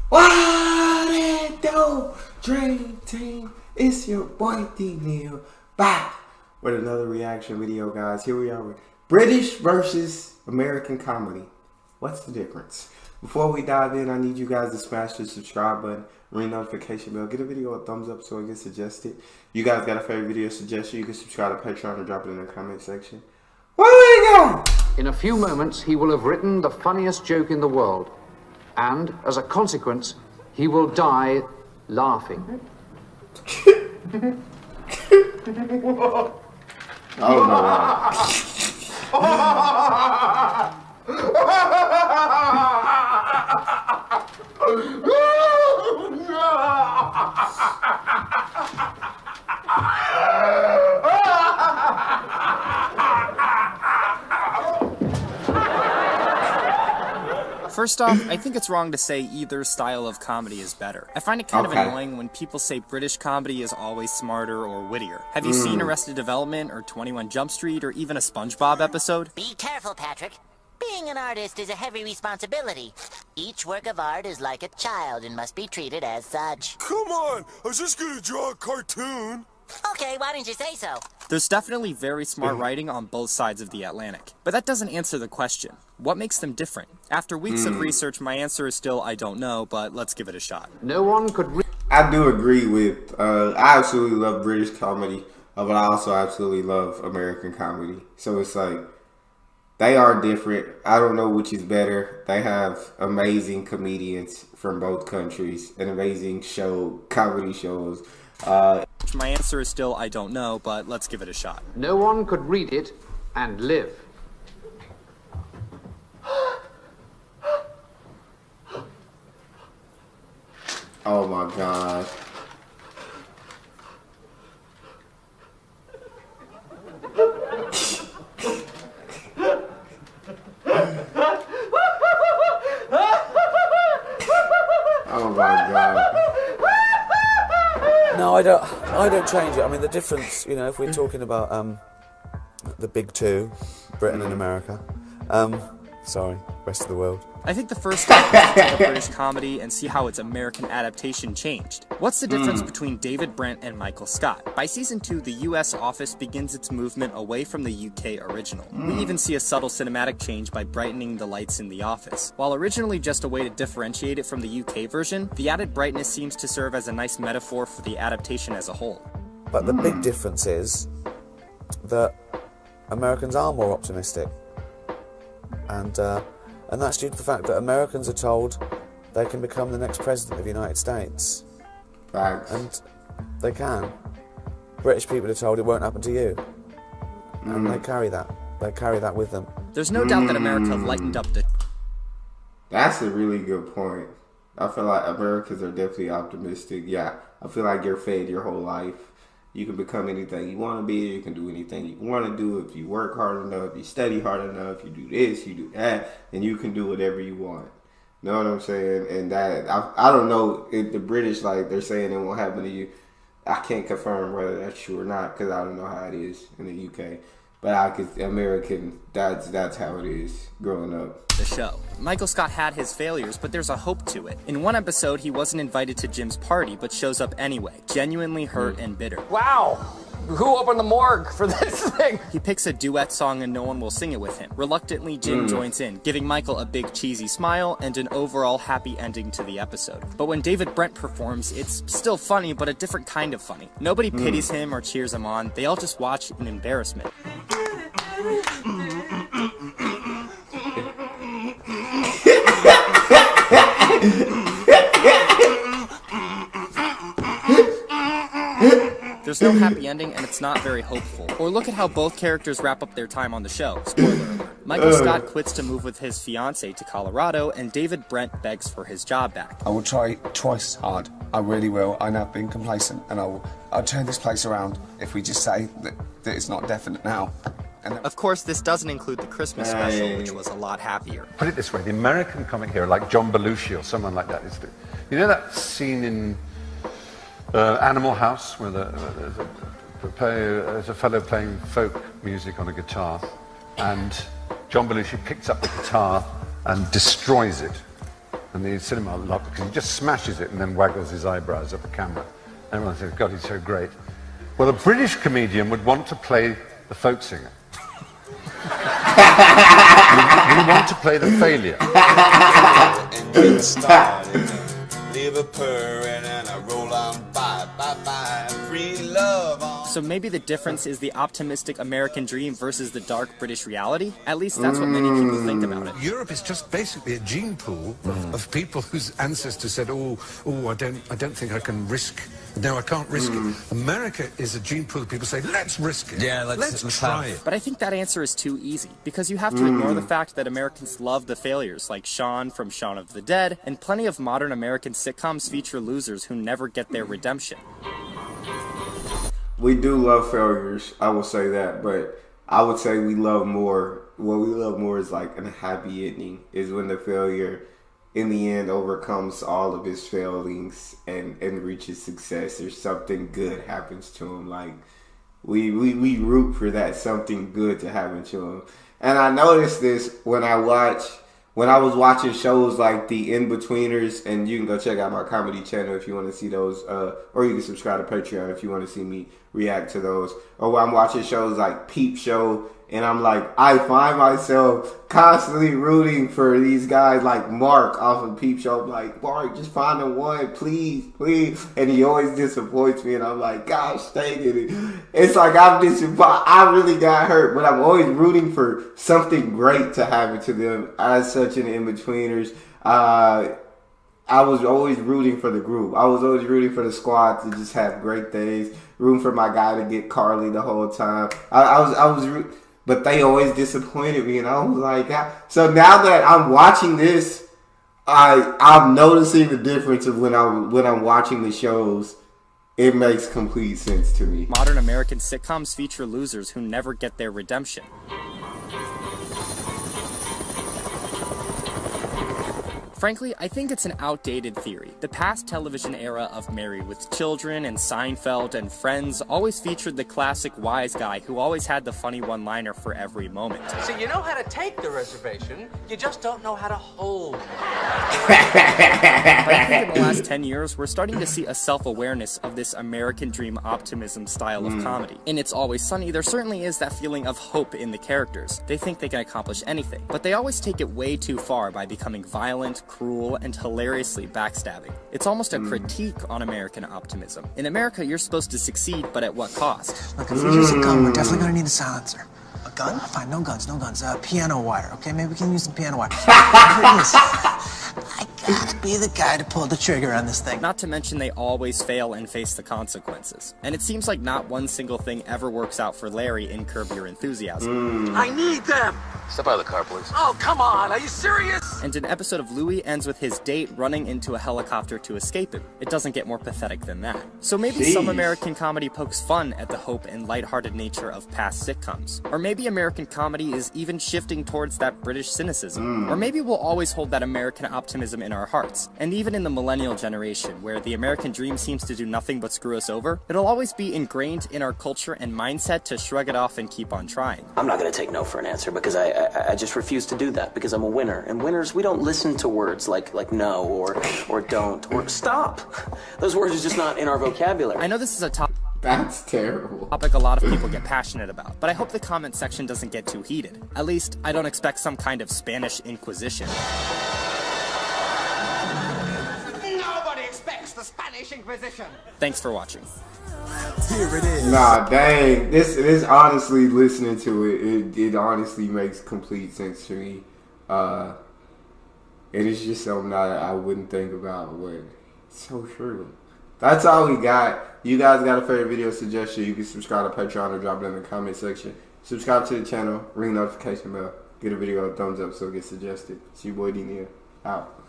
What it do, Dream Team? It's your boy Neal back with another reaction video, guys. Here we are with British versus American comedy. What's the difference? Before we dive in, I need you guys to smash the subscribe button, ring notification bell, get a video a thumbs up so it gets suggested. You guys got a favorite video suggestion, you can subscribe to Patreon or drop it in the comment section. Where we go? In a few moments, he will have written the funniest joke in the world. And, as a consequence, he will die laughing. Oh no. First off, I think it's wrong to say either style of comedy is better. I find it kind of annoying when people say British comedy is always smarter or wittier. Have you seen Arrested Development or 21 Jump Street or even a SpongeBob episode? Be careful, Patrick. Being an artist is a heavy responsibility. Each work of art is like a child and must be treated as such. Come on, I was just gonna draw a cartoon. Okay, why didn't you say so? There's definitely very smart writing on both sides of the Atlantic. But that doesn't answer the question. What makes them different? After weeks of research, my answer is still I don't know, but let's give it a shot. No one could I do agree with, I absolutely love British comedy, but I also absolutely love American comedy. So it's like, they are different. I don't know which is better. They have amazing comedians from both countries and amazing comedy shows. My answer is still I don't know, but let's give it a shot. No one could read it and live. Oh my God. Oh my God. No, I don't change it. I mean, the difference, you know, if we're talking about the big two, Britain and America, sorry, rest of the world. I think the first step is to take a British comedy and see how its American adaptation changed. What's the difference between David Brent and Michael Scott? By season 2, the US Office begins its movement away from the UK original. We even see a subtle cinematic change by brightening the lights in the office. While originally just a way to differentiate it from the UK version, the added brightness seems to serve as a nice metaphor for the adaptation as a whole. But the big difference is that Americans are more optimistic. And that's due to the fact that Americans are told they can become the next president of the United States. Facts. And they can. British people are told it won't happen to you. And they carry that. They carry that with them. There's no doubt that America lightened up the... That's a really good point. I feel like Americans are definitely optimistic. Yeah, I feel like you're fed your whole life. You can become anything you want to be. You can do anything you want to do if you work hard enough, you study hard enough, you do this, you do that, and you can do whatever you want. You know what I'm saying? And that, I don't know if the British, like, they're saying it won't happen to you. I can't confirm whether that's true or not because I don't know how it is in the UK. But I could, American, that's how it is growing up. The show. Michael Scott had his failures, but there's a hope to it. In one episode, he wasn't invited to Jim's party, but shows up anyway, genuinely hurt and bitter. Wow! Who opened the morgue for this thing? He picks a duet song and no one will sing it with him. Reluctantly, Jim joins in, giving Michael a big cheesy smile and an overall happy ending to the episode. But when David Brent performs, it's still funny, but a different kind of funny. Nobody pities him or cheers him on, they all just watch in embarrassment. There's no happy ending and it's not very hopeful. Or look at how both characters wrap up their time on the show. Spoiler alert. Michael Scott quits to move with his fiancée to Colorado and David Brent begs for his job back. I will try twice hard. I really will. I know I've been complacent and I'll turn this place around if we just say that it's not definite now. Of course, this doesn't include the Christmas special, which was a lot happier. Put it this way, the American comic hero, like John Belushi or someone like that, you know that scene in Animal House where there's a fellow playing folk music on a guitar and John Belushi picks up the guitar and destroys it. And the cinema loved it because he just smashes it and then waggles his eyebrows at the camera. Everyone says, God, he's so great. Well, a British comedian would want to play the folk singer. we want to play the failure. And get started. Leave a purring and I roll on by, free love on. So maybe the difference is the optimistic American dream versus the dark British reality? At least that's what many people think about it. Europe is just basically a gene pool of people whose ancestors said, oh, I don't think I can risk. No, I can't risk it. America is a gene pool of people say, let's risk it. Yeah, let's try it. But I think that answer is too easy, because you have to ignore the fact that Americans love the failures, like Shaun from Shaun of the Dead, and plenty of modern American sitcoms feature losers who never get their redemption. We do love failures, I will say that, but I would say we love more. What we love more is like a happy ending, is when the failure in the end overcomes all of his failings and reaches success, or something good happens to him. Like we root for that something good to happen to him. And I noticed this when I was watching shows like The In-Betweeners, and you can go check out my comedy channel if you want to see those, or you can subscribe to Patreon if you want to see me react to those. Or when I'm watching shows like Peep Show, and I'm like, I find myself constantly rooting for these guys like Mark off of Peep Show. I'm like, Mark, just find the one, please, please. And he always disappoints me, and I'm like, gosh, dang it. It's like I'm disappointed. I really got hurt, but I'm always rooting for something great to happen to them as such an In-Betweeners. I was always rooting for the group. I was always rooting for the squad to just have great days. Rooting for my guy to get Carly the whole time. But they always disappointed me, and I was like, so now that I'm watching this, I'm noticing the difference of when I'm watching the shows. It makes complete sense to me. Modern American sitcoms feature losers who never get their redemption. Frankly, I think it's an outdated theory. The past television era of Married with Children and Seinfeld and Friends always featured the classic wise guy who always had the funny one-liner for every moment. See, you know how to take the reservation, you just don't know how to hold it. But I think in the last 10 years, we're starting to see a self-awareness of this American dream optimism style of comedy. In It's Always Sunny, there certainly is that feeling of hope in the characters. They think they can accomplish anything, but they always take it way too far by becoming violent, cruel, and hilariously backstabbing. It's almost a critique on American optimism. In America, you're supposed to succeed, but at what cost? Look, if we use a gun, we're definitely gonna need a silencer. A gun? Fine, no guns. Piano wire, okay? Maybe we can use some piano wire. Whatever it is, I gotta be the guy to pull the trigger on this thing. Not to mention they always fail and face the consequences. And it seems like not one single thing ever works out for Larry in Curb Your Enthusiasm. I need them! Step out of the car, please. Oh, come on, are you serious? And an episode of Louie ends with his date running into a helicopter to escape him. It doesn't get more pathetic than that. So maybe some American comedy pokes fun at the hope and lighthearted nature of past sitcoms. Or maybe American comedy is even shifting towards that British cynicism. Or maybe we'll always hold that American optimism in our hearts. And even in the millennial generation, where the American dream seems to do nothing but screw us over, it'll always be ingrained in our culture and mindset to shrug it off and keep on trying. I'm not going to take no for an answer, because I just refuse to do that, because I'm a winner. And winners, we don't listen to words like no or don't or stop. Those words are just not in our vocabulary. I know this is a topic. That's terrible. Topic a lot of people get passionate about, but I hope the comment section doesn't get too heated. At least, I don't expect some kind of Spanish Inquisition. Nobody expects the Spanish Inquisition! Thanks for watching. Here it is. Nah, dang. This honestly, listening to it honestly makes complete sense to me. It is just something that I wouldn't think about, but it's so true. That's all we got. You guys got a favorite video suggestion, you can subscribe to Patreon or drop it in the comment section. Subscribe to the channel, ring notification bell, get a video a thumbs up so it gets suggested. It's your boy D Neal, out.